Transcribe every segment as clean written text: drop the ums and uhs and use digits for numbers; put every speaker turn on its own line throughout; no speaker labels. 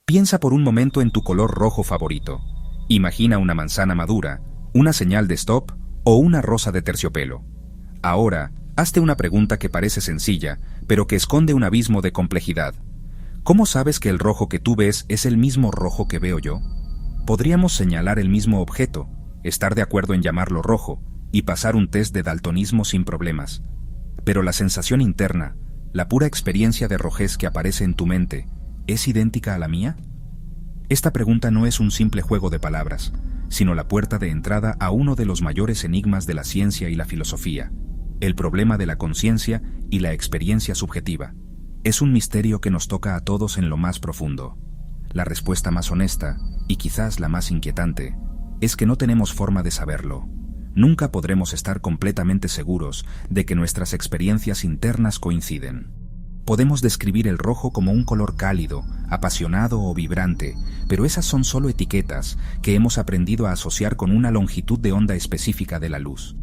Piensa por un momento en tu color rojo favorito. Imagina una manzana madura, una señal de stop o una rosa de terciopelo. Ahora, hazte una pregunta que parece sencilla, pero que esconde un abismo de complejidad. ¿Cómo sabes que el rojo que tú ves es el mismo rojo que veo yo? Podríamos señalar el mismo objeto, estar de acuerdo en llamarlo rojo, y pasar un test de daltonismo sin problemas. Pero la sensación interna, la pura experiencia de rojez que aparece en tu mente, ¿es idéntica a la mía? Esta pregunta no es un simple juego de palabras, sino la puerta de entrada a uno de los mayores enigmas de la ciencia y la filosofía, el problema de la conciencia y la experiencia subjetiva. Es un misterio que nos toca a todos en lo más profundo. La respuesta más honesta, y quizás la más inquietante, es que no tenemos forma de saberlo. Nunca podremos estar completamente seguros de que nuestras experiencias internas coinciden. Podemos describir el rojo como un color cálido, apasionado o vibrante, pero esas son solo etiquetas que hemos aprendido a asociar con una longitud de onda específica de la luz.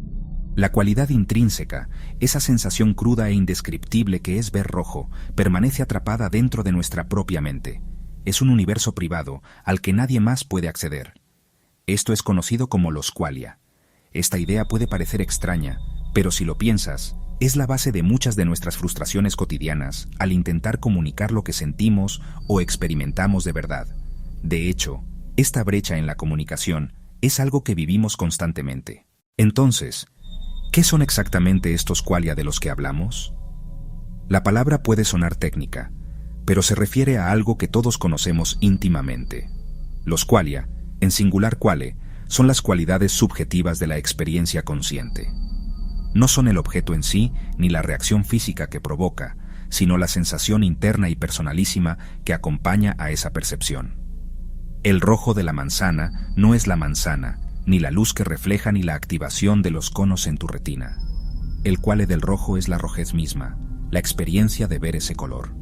La cualidad intrínseca, esa sensación cruda e indescriptible que es ver rojo, permanece atrapada dentro de nuestra propia mente. Es un universo privado al que nadie más puede acceder. Esto es conocido como los qualia. Esta idea puede parecer extraña, pero si lo piensas, es la base de muchas de nuestras frustraciones cotidianas al intentar comunicar lo que sentimos o experimentamos de verdad. De hecho, esta brecha en la comunicación es algo que vivimos constantemente. Entonces, ¿qué son exactamente estos qualia de los que hablamos? La palabra puede sonar técnica, pero se refiere a algo que todos conocemos íntimamente. Los qualia, en singular quale, son las cualidades subjetivas de la experiencia consciente. No son el objeto en sí ni la reacción física que provoca, sino la sensación interna y personalísima que acompaña a esa percepción. El rojo de la manzana no es la manzana, ni la luz que refleja ni la activación de los conos en tu retina. El quale del rojo es la rojez misma, la experiencia de ver ese color.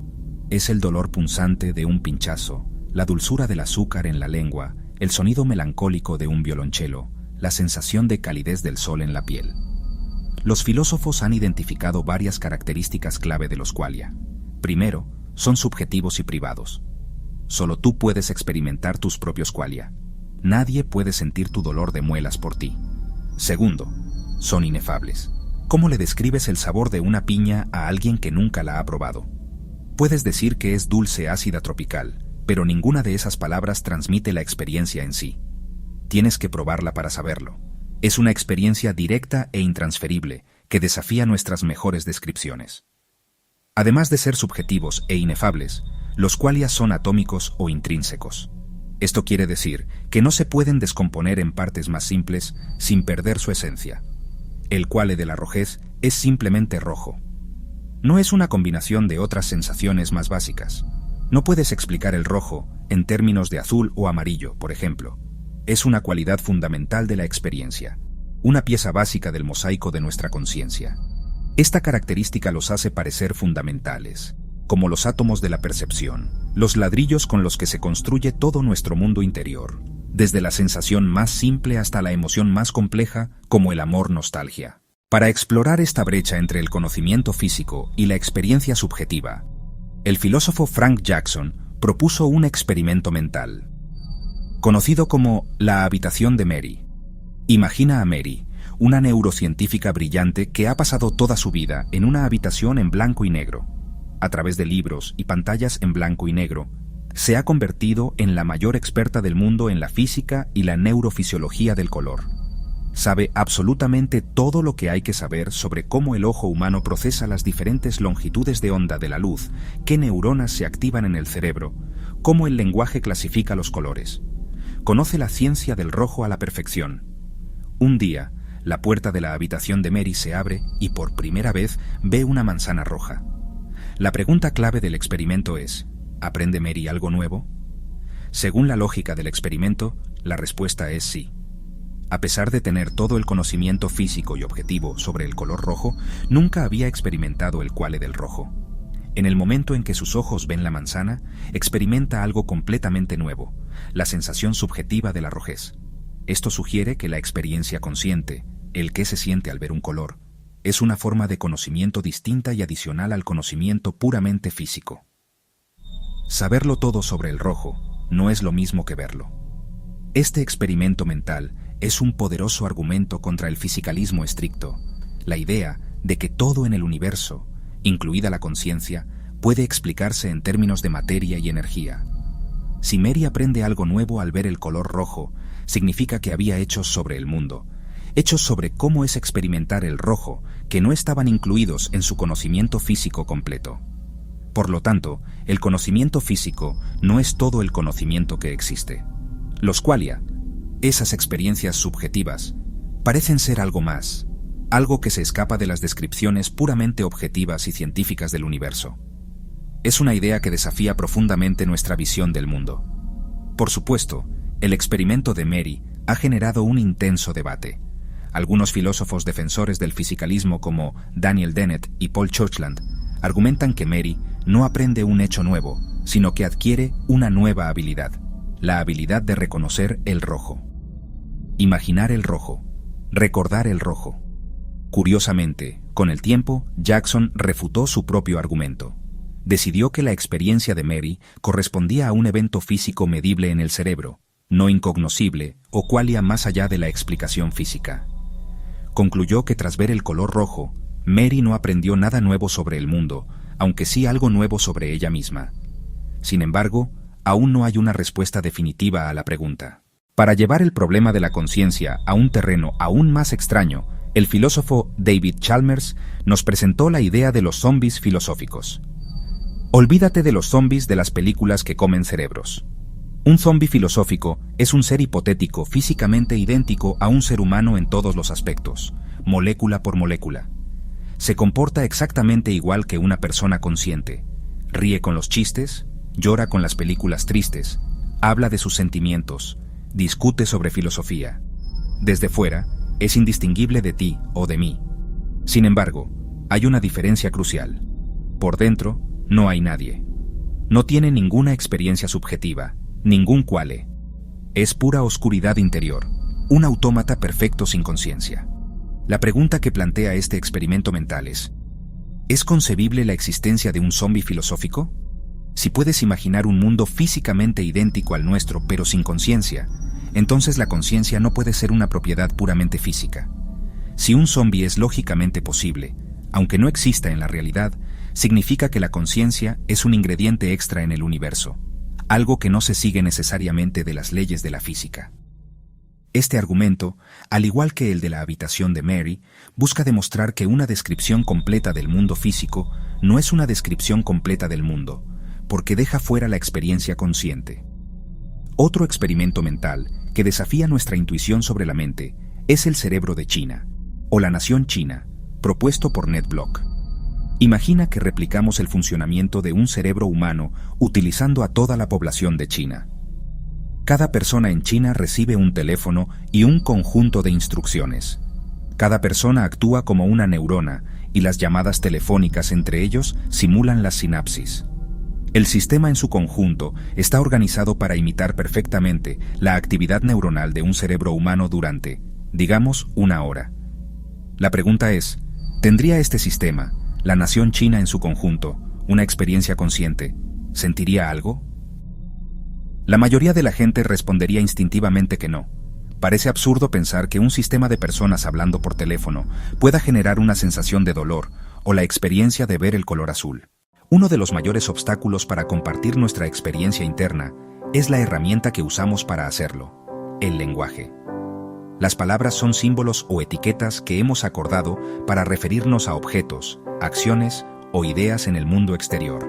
Es el dolor punzante de un pinchazo, la dulzura del azúcar en la lengua, el sonido melancólico de un violonchelo, la sensación de calidez del sol en la piel. Los filósofos han identificado varias características clave de los qualia. Primero, son subjetivos y privados. Solo tú puedes experimentar tus propios qualia. Nadie puede sentir tu dolor de muelas por ti. Segundo, son inefables. ¿Cómo le describes el sabor de una piña a alguien que nunca la ha probado? Puedes decir que es dulce ácida tropical, pero ninguna de esas palabras transmite la experiencia en sí. Tienes que probarla para saberlo. Es una experiencia directa e intransferible que desafía nuestras mejores descripciones. Además de ser subjetivos e inefables, los qualia son atómicos o intrínsecos. Esto quiere decir que no se pueden descomponer en partes más simples sin perder su esencia. El quale de la rojez es simplemente rojo. No es una combinación de otras sensaciones más básicas. No puedes explicar el rojo en términos de azul o amarillo, por ejemplo. Es una cualidad fundamental de la experiencia, una pieza básica del mosaico de nuestra conciencia. Esta característica los hace parecer fundamentales, como los átomos de la percepción, los ladrillos con los que se construye todo nuestro mundo interior, desde la sensación más simple hasta la emoción más compleja, como el amor-nostalgia. Para explorar esta brecha entre el conocimiento físico y la experiencia subjetiva, el filósofo Frank Jackson propuso un experimento mental, conocido como la habitación de Mary. Imagina a Mary, una neurocientífica brillante que ha pasado toda su vida en una habitación en blanco y negro. A través de libros y pantallas en blanco y negro, se ha convertido en la mayor experta del mundo en la física y la neurofisiología del color. Sabe absolutamente todo lo que hay que saber sobre cómo el ojo humano procesa las diferentes longitudes de onda de la luz, qué neuronas se activan en el cerebro, cómo el lenguaje clasifica los colores. Conoce la ciencia del rojo a la perfección. Un día, la puerta de la habitación de Mary se abre y por primera vez ve una manzana roja. La pregunta clave del experimento es, ¿aprende Mary algo nuevo? Según la lógica del experimento, la respuesta es sí. A pesar de tener todo el conocimiento físico y objetivo sobre el color rojo, nunca había experimentado el quale del rojo. En el momento en que sus ojos ven la manzana, experimenta algo completamente nuevo, la sensación subjetiva de la rojez. Esto sugiere que la experiencia consciente, el que se siente al ver un color, es una forma de conocimiento distinta y adicional al conocimiento puramente físico. Saberlo todo sobre el rojo no es lo mismo que verlo. Este experimento mental es un poderoso argumento contra el fisicalismo estricto, la idea de que todo en el universo, incluida la conciencia, puede explicarse en términos de materia y energía. Si Mary aprende algo nuevo al ver el color rojo, significa que había hechos sobre el mundo, hechos sobre cómo es experimentar el rojo, que no estaban incluidos en su conocimiento físico completo. Por lo tanto, el conocimiento físico no es todo el conocimiento que existe. Los qualia, esas experiencias subjetivas, parecen ser algo más, algo que se escapa de las descripciones puramente objetivas y científicas del universo. Es una idea que desafía profundamente nuestra visión del mundo. Por supuesto, el experimento de Mary ha generado un intenso debate. Algunos filósofos defensores del fisicalismo como Daniel Dennett y Paul Churchland argumentan que Mary no aprende un hecho nuevo, sino que adquiere una nueva habilidad, la habilidad de reconocer el rojo. Imaginar el rojo, recordar el rojo. Curiosamente, con el tiempo, Jackson refutó su propio argumento. Decidió que la experiencia de Mary correspondía a un evento físico medible en el cerebro, no incognoscible o qualia más allá de la explicación física. Concluyó que tras ver el color rojo, Mary no aprendió nada nuevo sobre el mundo, aunque sí algo nuevo sobre ella misma. Sin embargo, aún no hay una respuesta definitiva a la pregunta. Para llevar el problema de la conciencia a un terreno aún más extraño, el filósofo David Chalmers nos presentó la idea de los zombies filosóficos. Olvídate de los zombies de las películas que comen cerebros. Un zombi filosófico es un ser hipotético físicamente idéntico a un ser humano en todos los aspectos, molécula por molécula. Se comporta exactamente igual que una persona consciente. Ríe con los chistes, llora con las películas tristes, habla de sus sentimientos, discute sobre filosofía. Desde fuera, es indistinguible de ti o de mí. Sin embargo, hay una diferencia crucial. Por dentro, no hay nadie. No tiene ninguna experiencia subjetiva, ningún quale. Es pura oscuridad interior, un autómata perfecto sin conciencia. La pregunta que plantea este experimento mental ¿es concebible la existencia de un zombi filosófico? Si puedes imaginar un mundo físicamente idéntico al nuestro pero sin conciencia, entonces la conciencia no puede ser una propiedad puramente física. Si un zombi es lógicamente posible, aunque no exista en la realidad, significa que la conciencia es un ingrediente extra en el universo, algo que no se sigue necesariamente de las leyes de la física. Este argumento, al igual que el de la habitación de Mary, busca demostrar que una descripción completa del mundo físico no es una descripción completa del mundo, porque deja fuera la experiencia consciente. Otro experimento mental que desafía nuestra intuición sobre la mente es el cerebro de China, o la nación china, propuesto por Ned Block. Imagina que replicamos el funcionamiento de un cerebro humano utilizando a toda la población de China. Cada persona en China recibe un teléfono y un conjunto de instrucciones. Cada persona actúa como una neurona y las llamadas telefónicas entre ellos simulan las sinapsis. El sistema en su conjunto está organizado para imitar perfectamente la actividad neuronal de un cerebro humano durante, digamos, 1 hora. La pregunta es, ¿tendría este sistema, la nación china en su conjunto, una experiencia consciente? ¿Sentiría algo? La mayoría de la gente respondería instintivamente que no. Parece absurdo pensar que un sistema de personas hablando por teléfono pueda generar una sensación de dolor o la experiencia de ver el color azul. Uno de los mayores obstáculos para compartir nuestra experiencia interna es la herramienta que usamos para hacerlo, el lenguaje. Las palabras son símbolos o etiquetas que hemos acordado para referirnos a objetos, acciones o ideas en el mundo exterior.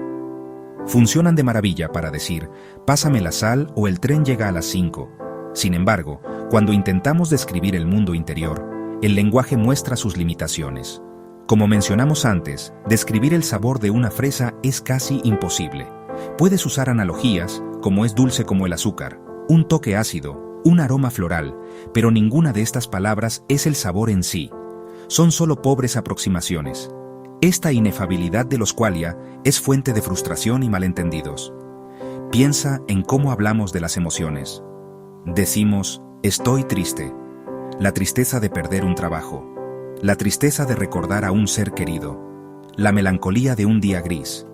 Funcionan de maravilla para decir, pásame la sal o el tren llega a las 5. Sin embargo, cuando intentamos describir el mundo interior, el lenguaje muestra sus limitaciones. Como mencionamos antes, describir el sabor de una fresa es casi imposible. Puedes usar analogías, como es dulce como el azúcar, un toque ácido, un aroma floral, pero ninguna de estas palabras es el sabor en sí. Son solo pobres aproximaciones. Esta inefabilidad de los qualia es fuente de frustración y malentendidos. Piensa en cómo hablamos de las emociones. Decimos, estoy triste. La tristeza de perder un trabajo. La tristeza de recordar a un ser querido. La melancolía de un día gris.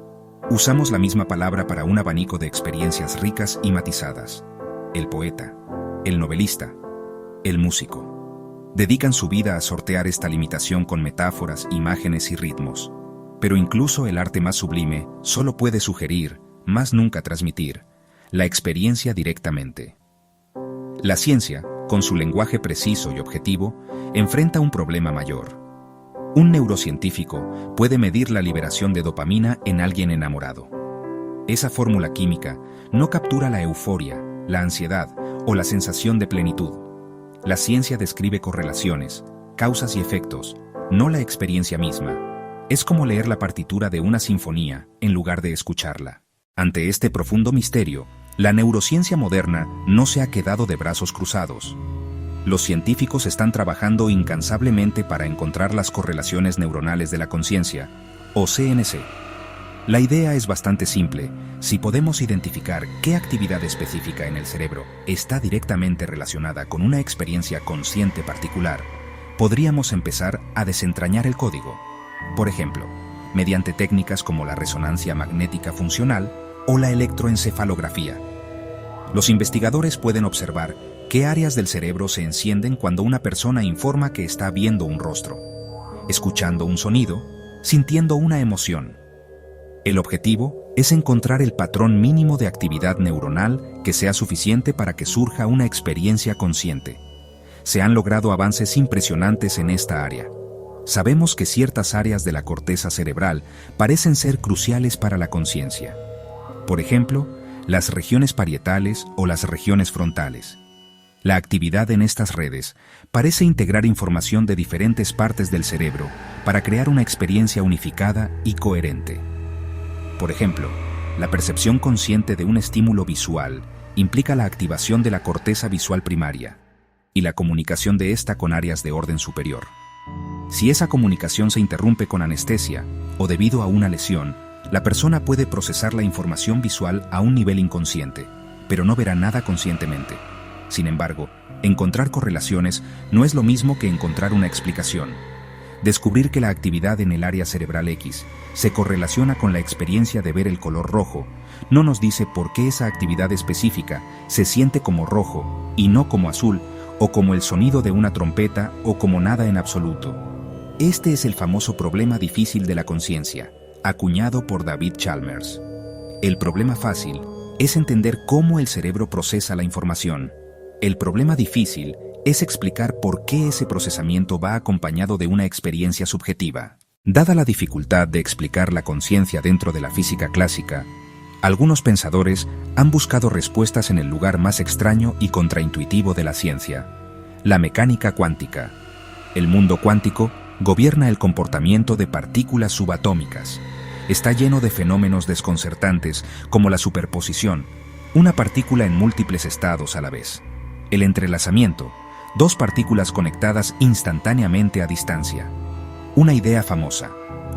Usamos la misma palabra para un abanico de experiencias ricas y matizadas. El poeta, el novelista, el músico. Dedican su vida a sortear esta limitación con metáforas, imágenes y ritmos. Pero incluso el arte más sublime solo puede sugerir, más nunca transmitir, la experiencia directamente. La ciencia, con su lenguaje preciso y objetivo, enfrenta un problema mayor. Un neurocientífico puede medir la liberación de dopamina en alguien enamorado. Esa fórmula química no captura la euforia, la ansiedad o la sensación de plenitud. La ciencia describe correlaciones, causas y efectos, no la experiencia misma. Es como leer la partitura de una sinfonía en lugar de escucharla. Ante este profundo misterio, la neurociencia moderna no se ha quedado de brazos cruzados. Los científicos están trabajando incansablemente para encontrar las correlaciones neuronales de la conciencia, o CNC. La idea es bastante simple. Si podemos identificar qué actividad específica en el cerebro está directamente relacionada con una experiencia consciente particular, podríamos empezar a desentrañar el código. Por ejemplo, mediante técnicas como la resonancia magnética funcional o la electroencefalografía. Los investigadores pueden observar qué áreas del cerebro se encienden cuando una persona informa que está viendo un rostro, escuchando un sonido, sintiendo una emoción. El objetivo es encontrar el patrón mínimo de actividad neuronal que sea suficiente para que surja una experiencia consciente. Se han logrado avances impresionantes en esta área. Sabemos que ciertas áreas de la corteza cerebral parecen ser cruciales para la conciencia. Por ejemplo, las regiones parietales o las regiones frontales. La actividad en estas redes parece integrar información de diferentes partes del cerebro para crear una experiencia unificada y coherente. Por ejemplo, la percepción consciente de un estímulo visual implica la activación de la corteza visual primaria y la comunicación de esta con áreas de orden superior. Si esa comunicación se interrumpe con anestesia o debido a una lesión, la persona puede procesar la información visual a un nivel inconsciente, pero no verá nada conscientemente. Sin embargo, encontrar correlaciones no es lo mismo que encontrar una explicación. Descubrir que la actividad en el área cerebral X se correlaciona con la experiencia de ver el color rojo no nos dice por qué esa actividad específica se siente como rojo y no como azul, o como el sonido de una trompeta o como nada en absoluto. Este es el famoso problema difícil de la conciencia, acuñado por David Chalmers. El problema fácil es entender cómo el cerebro procesa la información. El problema difícil es explicar por qué ese procesamiento va acompañado de una experiencia subjetiva. Dada la dificultad de explicar la conciencia dentro de la física clásica, algunos pensadores han buscado respuestas en el lugar más extraño y contraintuitivo de la ciencia, la mecánica cuántica. El mundo cuántico gobierna el comportamiento de partículas subatómicas. Está lleno de fenómenos desconcertantes como la superposición, una partícula en múltiples estados a la vez. El entrelazamiento, dos partículas conectadas instantáneamente a distancia. Una idea famosa.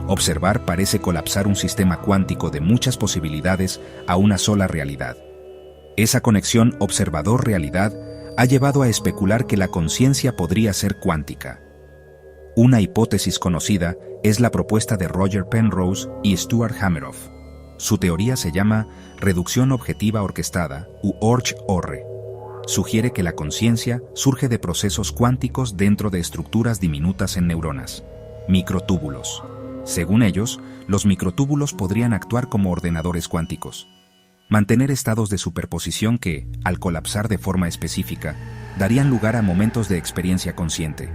Observar parece colapsar un sistema cuántico de muchas posibilidades a una sola realidad. Esa conexión observador-realidad ha llevado a especular que la conciencia podría ser cuántica. Una hipótesis conocida es la propuesta de Roger Penrose y Stuart Hameroff. Su teoría se llama reducción objetiva orquestada, u ORCH-ORRE. Sugiere que la conciencia surge de procesos cuánticos dentro de estructuras diminutas en neuronas, microtúbulos. Según ellos, los microtúbulos podrían actuar como ordenadores cuánticos, mantener estados de superposición que, al colapsar de forma específica, darían lugar a momentos de experiencia consciente.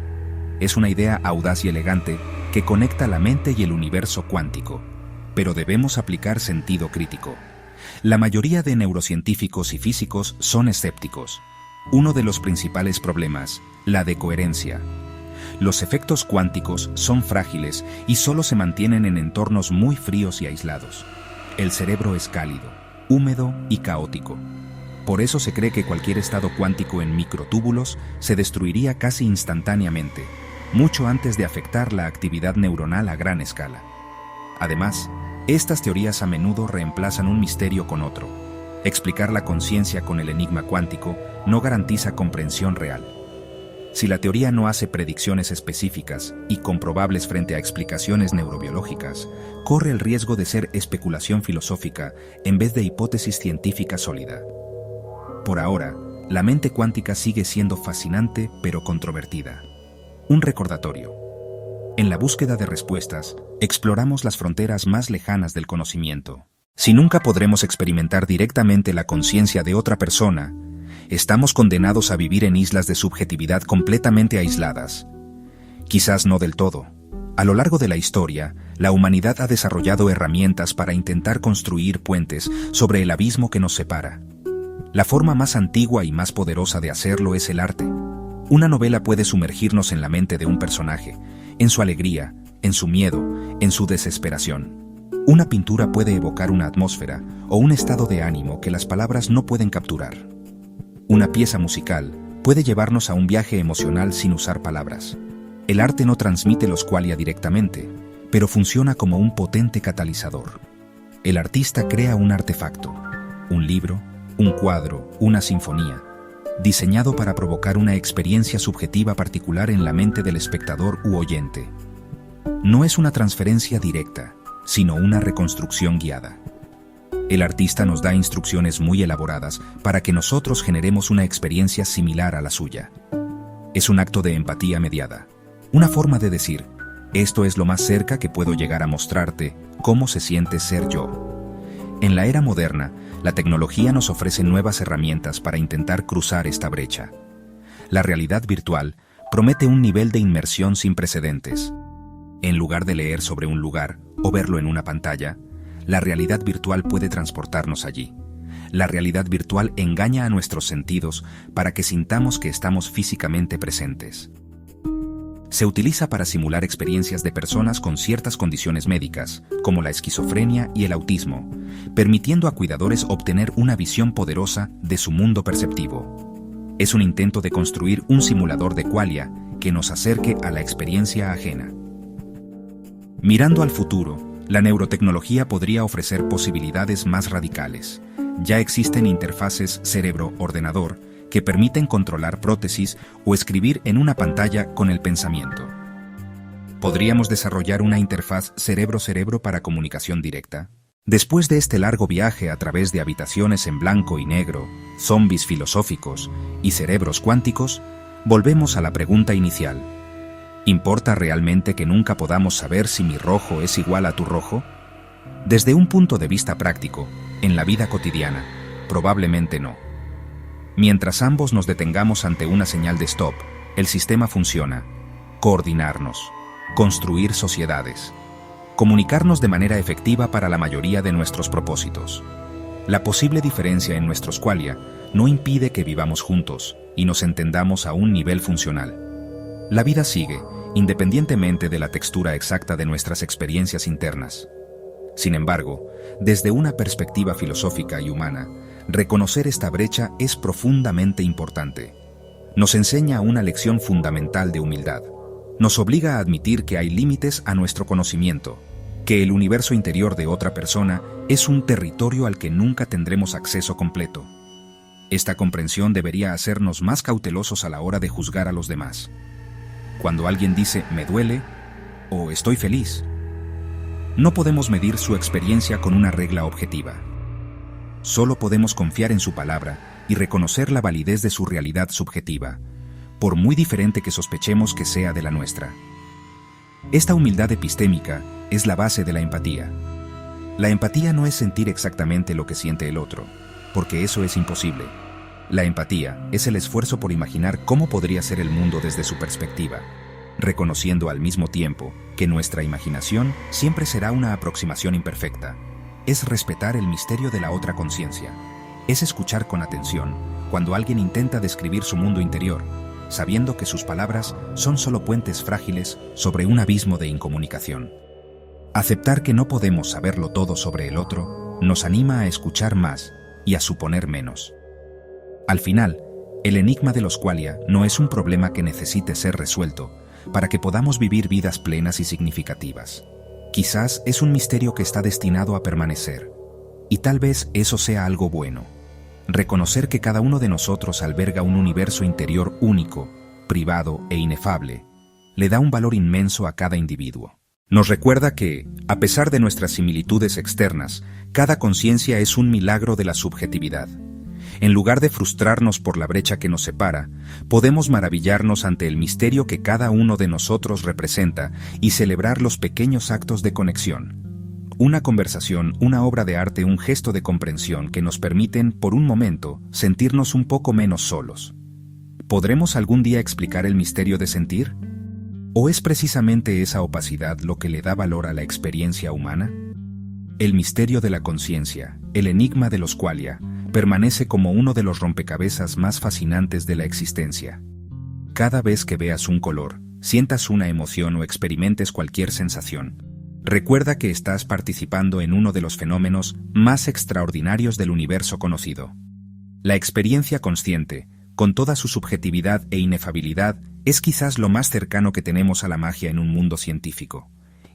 Es una idea audaz y elegante que conecta la mente y el universo cuántico, pero debemos aplicar sentido crítico. La mayoría de neurocientíficos y físicos son escépticos. Uno de los principales problemas, la de coherencia. Los efectos cuánticos son frágiles y solo se mantienen en entornos muy fríos y aislados. El cerebro es cálido, húmedo y caótico. Por eso se cree que cualquier estado cuántico en microtúbulos se destruiría casi instantáneamente, mucho antes de afectar la actividad neuronal a gran escala. Además, estas teorías a menudo reemplazan un misterio con otro. Explicar la conciencia con el enigma cuántico no garantiza comprensión real. Si la teoría no hace predicciones específicas y comprobables frente a explicaciones neurobiológicas, corre el riesgo de ser especulación filosófica en vez de hipótesis científica sólida. Por ahora, la mente cuántica sigue siendo fascinante pero controvertida. Un recordatorio. En la búsqueda de respuestas, exploramos las fronteras más lejanas del conocimiento. Si nunca podremos experimentar directamente la conciencia de otra persona, estamos condenados a vivir en islas de subjetividad completamente aisladas. Quizás no del todo. A lo largo de la historia, la humanidad ha desarrollado herramientas para intentar construir puentes sobre el abismo que nos separa. La forma más antigua y más poderosa de hacerlo es el arte. Una novela puede sumergirnos en la mente de un personaje, en su alegría, en su miedo, en su desesperación. Una pintura puede evocar una atmósfera o un estado de ánimo que las palabras no pueden capturar. Una pieza musical puede llevarnos a un viaje emocional sin usar palabras. El arte no transmite los qualia directamente, pero funciona como un potente catalizador. El artista crea un artefacto, un libro, un cuadro, una sinfonía, diseñado para provocar una experiencia subjetiva particular en la mente del espectador u oyente. No es una transferencia directa, sino una reconstrucción guiada. El artista nos da instrucciones muy elaboradas para que nosotros generemos una experiencia similar a la suya. Es un acto de empatía mediada, una forma de decir, esto es lo más cerca que puedo llegar a mostrarte cómo se siente ser yo. En la era moderna, la tecnología nos ofrece nuevas herramientas para intentar cruzar esta brecha. La realidad virtual promete un nivel de inmersión sin precedentes. En lugar de leer sobre un lugar o verlo en una pantalla, la realidad virtual puede transportarnos allí. La realidad virtual engaña a nuestros sentidos para que sintamos que estamos físicamente presentes. Se utiliza para simular experiencias de personas con ciertas condiciones médicas, como la esquizofrenia y el autismo, permitiendo a cuidadores obtener una visión poderosa de su mundo perceptivo. Es un intento de construir un simulador de qualia que nos acerque a la experiencia ajena. Mirando al futuro, la neurotecnología podría ofrecer posibilidades más radicales. Ya existen interfaces cerebro-ordenador que permiten controlar prótesis o escribir en una pantalla con el pensamiento. ¿Podríamos desarrollar una interfaz cerebro-cerebro para comunicación directa? Después de este largo viaje a través de habitaciones en blanco y negro, zombies filosóficos y cerebros cuánticos, volvemos a la pregunta inicial. ¿Importa realmente que nunca podamos saber si mi rojo es igual a tu rojo? Desde un punto de vista práctico, en la vida cotidiana, probablemente no. Mientras ambos nos detengamos ante una señal de stop, el sistema funciona. Coordinarnos, construir sociedades, comunicarnos de manera efectiva para la mayoría de nuestros propósitos. La posible diferencia en nuestros qualia no impide que vivamos juntos y nos entendamos a un nivel funcional. La vida sigue, independientemente de la textura exacta de nuestras experiencias internas. Sin embargo, desde una perspectiva filosófica y humana, reconocer esta brecha es profundamente importante. Nos enseña una lección fundamental de humildad. Nos obliga a admitir que hay límites a nuestro conocimiento, que el universo interior de otra persona es un territorio al que nunca tendremos acceso completo. Esta comprensión debería hacernos más cautelosos a la hora de juzgar a los demás. Cuando alguien dice «me duele» o «estoy feliz», no podemos medir su experiencia con una regla objetiva. Solo podemos confiar en su palabra y reconocer la validez de su realidad subjetiva, por muy diferente que sospechemos que sea de la nuestra. Esta humildad epistémica es la base de la empatía. La empatía no es sentir exactamente lo que siente el otro, porque eso es imposible. La empatía es el esfuerzo por imaginar cómo podría ser el mundo desde su perspectiva, reconociendo al mismo tiempo que nuestra imaginación siempre será una aproximación imperfecta. Es respetar el misterio de la otra conciencia. Es escuchar con atención cuando alguien intenta describir su mundo interior, sabiendo que sus palabras son solo puentes frágiles sobre un abismo de incomunicación. Aceptar que no podemos saberlo todo sobre el otro nos anima a escuchar más y a suponer menos. Al final, el enigma de los qualia no es un problema que necesite ser resuelto para que podamos vivir vidas plenas y significativas. Quizás es un misterio que está destinado a permanecer, y tal vez eso sea algo bueno. Reconocer que cada uno de nosotros alberga un universo interior único privado e inefable, le da un valor inmenso a cada individuo. Nos recuerda que, a pesar de nuestras similitudes externas, cada conciencia es un milagro de la subjetividad. En lugar de frustrarnos por la brecha que nos separa, podemos maravillarnos ante el misterio que cada uno de nosotros representa y celebrar los pequeños actos de conexión. Una conversación, una obra de arte, un gesto de comprensión que nos permiten, por un momento, sentirnos un poco menos solos. ¿Podremos algún día explicar el misterio de sentir? ¿O es precisamente esa opacidad lo que le da valor a la experiencia humana? El misterio de la conciencia, el enigma de los qualia, permanece como uno de los rompecabezas más fascinantes de la existencia. Cada vez que veas un color, sientas una emoción o experimentes cualquier sensación, recuerda que estás participando en uno de los fenómenos más extraordinarios del universo conocido. La experiencia consciente, con toda su subjetividad e inefabilidad, es quizás lo más cercano que tenemos a la magia en un mundo científico.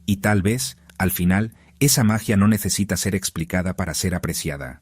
Y tal vez, al final, esa magia no necesita ser explicada para ser apreciada.